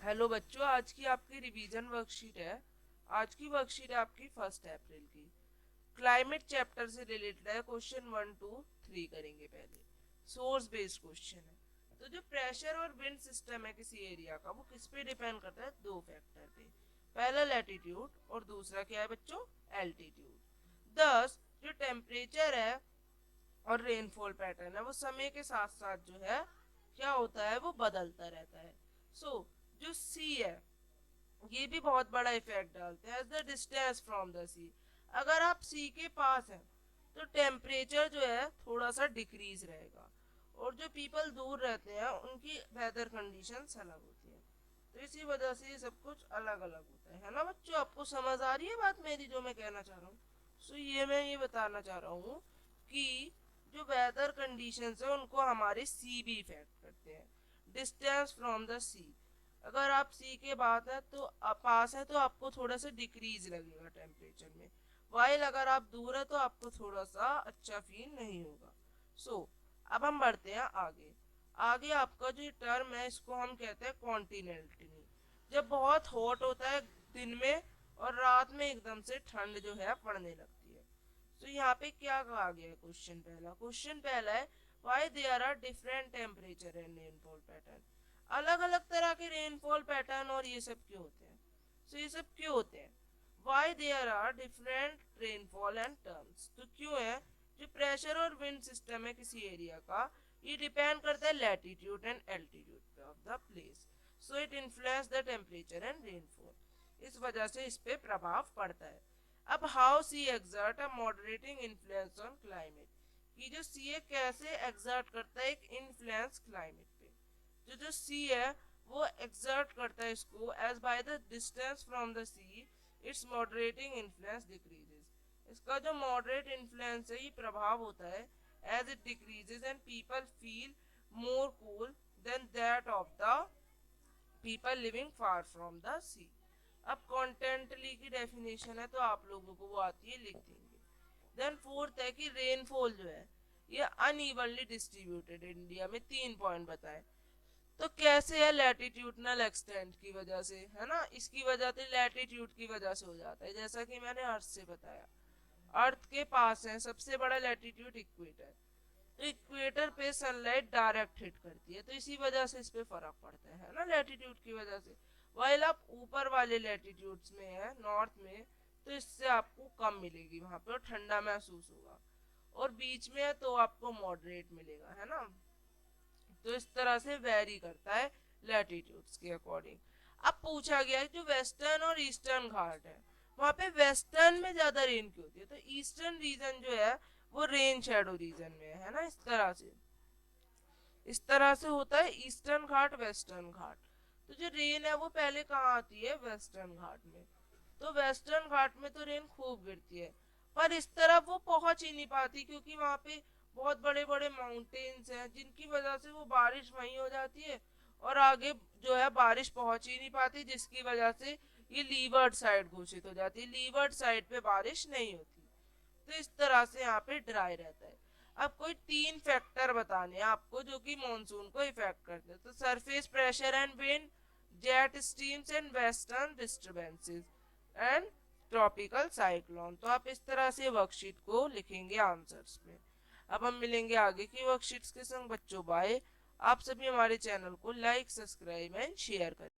Hello बच्चों, आज की आपकी रिवीजन वर्कशीट है। आज की वर्कशीट है आपकी 1 अप्रैल की। क्लाइमेट चैप्टर से रिलेटेड है। क्वेश्चन 1 2 3 करेंगे। पहले सोर्स बेस्ड क्वेश्चन है। तो जो प्रेशर और विंड सिस्टम है किसी एरिया का, वो किस पे डिपेंड करता है? दो फैक्टर पे। पहला लैटिट्यूड और दूसरा क्या है बच्चों? एल्टीट्यूड। दस जो टेम्परेचर है और रेनफॉल पैटर्न है वो समय के साथ साथ जो है क्या होता है, वो बदलता रहता है। जो सी है ये भी बहुत बड़ा इफेक्ट डालते हैं। As the distance from the sea, अगर आप सी के पास हैं तो टेम्परेचर जो है थोड़ा सा डिक्रीज रहेगा, और जो पीपल दूर रहते हैं उनकी वेदर कंडीशंस अलग होती है। तो इसी वजह से ये सब कुछ अलग अलग होता है ना बच्चों? आपको समझ आ रही है बात मेरी जो मैं कहना चाह रहा हूँ? ये मैं ये बताना चाह रहा हूँ कि जो वेदर कंडीशंस है उनको हमारे सी भी इफेक्ट करते हैं। डिस्टेंस फ्रॉम द सी, अगर आप सी के बाद है तो पास है तो आपको थोड़ा सा डिक्रीज लगेगा टेम्परेचर में। वाइल अगर आप दूर है तो आपको थोड़ा सा अच्छा फील नहीं होगा। अब हम बढ़ते हैं आगे। आगे आपका जो टर्म है इसको हम कहते हैं कॉन्टिनेंटली। जब बहुत हॉट होता है दिन में और रात में एकदम से ठंड जो है पड़ने लगती है। यहाँ पे क्या कहा गया है? क्वेश्चन पहला है why there are different temperature and rainfall pattern. अलग अलग तरह के रेनफॉल पैटर्न और ये सब क्यों होते हैं? ये सब क्यों होते हैं? Why there are different rainfall and terms, तो क्यों है? जो प्रेशर और विंड सिस्टम है किसी एरिया का, ये डिपेंड करता है latitude and altitude of the place. It influence the temperature and rainfall. इस वजह से इस पे प्रभाव पड़ता है। अब how sea exert a moderating influence on climate, कि जो सी कैसे एक्सर्ट करता है एक इन्फ्लुएंस क्लाइमेट पे। जो सी है वो एक्सर्ट करता है इसको, as by the distance from the sea it's moderating influence decreases. इसका जो मॉडरेट इन्फ्लुएंस है ये प्रभाव होता है as it decreases and people feel more cool than that of the people living far from the sea. अब कॉन्टेंटली की डेफिनेशन है तो आप लोगों को वो आती है, लिख देंगे। देन फोर्थ है कि रेनफॉल जो है ये अनइवनली डिस्ट्रीब्यूटेड इंडिया में। 3 पॉइंट बताए। तो कैसे है? लैटिट्यूडनल एक्सटेंट की वजह से, है ना? इसकी वजह से लैटिट्यूड की वजह से हो जाता है, जैसा कि मैंने अर्थ से बताया। अर्थ के पास है सबसे बड़ा लैटिट्यूड इक्वेटर, तो इक्वेटर पे सनलाइट डायरेक्ट हिट करती है, तो इसी वजह से इस पे फर्क पड़ता है ना, लैटिट्यूड की वजह से। वाइल आप ऊपर वाले लैटिट्यूड्स में है नॉर्थ में, तो इससे आपको कम मिलेगी वहां पे और ठंडा महसूस होगा। और बीच में है तो आपको मॉडरेट मिलेगा, है ना? तो इस तरह से वेरी करता है लैटिट्यूड्स के अकॉर्डिंग। अब पूछा गया है जो वेस्टर्न और ईस्टर्न घाट है वहां पे वेस्टर्न में ज्यादा रेन क्यों होती है? तो ईस्टर्न रीजन जो है वो रेन शेडो रीजन में है ना। इस तरह से होता है ईस्टर्न घाट वेस्टर्न घाट। तो जो रेन है वो पहले कहाँ आती है? वेस्टर्न घाट में। तो वेस्टर्न घाट में तो रेन खूब गिरती है, पर इस तरफ वो पहुंच ही नहीं पाती क्योंकि वहां पे बहुत बड़े बड़े माउंटेन्स हैं, जिनकी वजह से वो बारिश वहीं हो जाती है और आगे जो है बारिश पहुंच ही नहीं पाती, जिसकी वजह से ये लीवर्ड साइड घोषित हो जाती है। लीवर्ड साइड पे बारिश नहीं होती, तो इस तरह से यहाँ पे ड्राई रहता है। अब कोई 3 फैक्टर बताने हैं आपको जो कि मॉनसून को इफेक्ट करते हैं। तो surface pressure and wind, jet streams and western disturbances and tropical cyclone. तो आप इस तरह से वर्कशीट को लिखेंगे आंसर्स में। अब हम मिलेंगे आगे की वर्कशीट्स के संग। बच्चों बाय। आप सभी हमारे चैनल को लाइक, सब्सक्राइब एंड शेयर करें।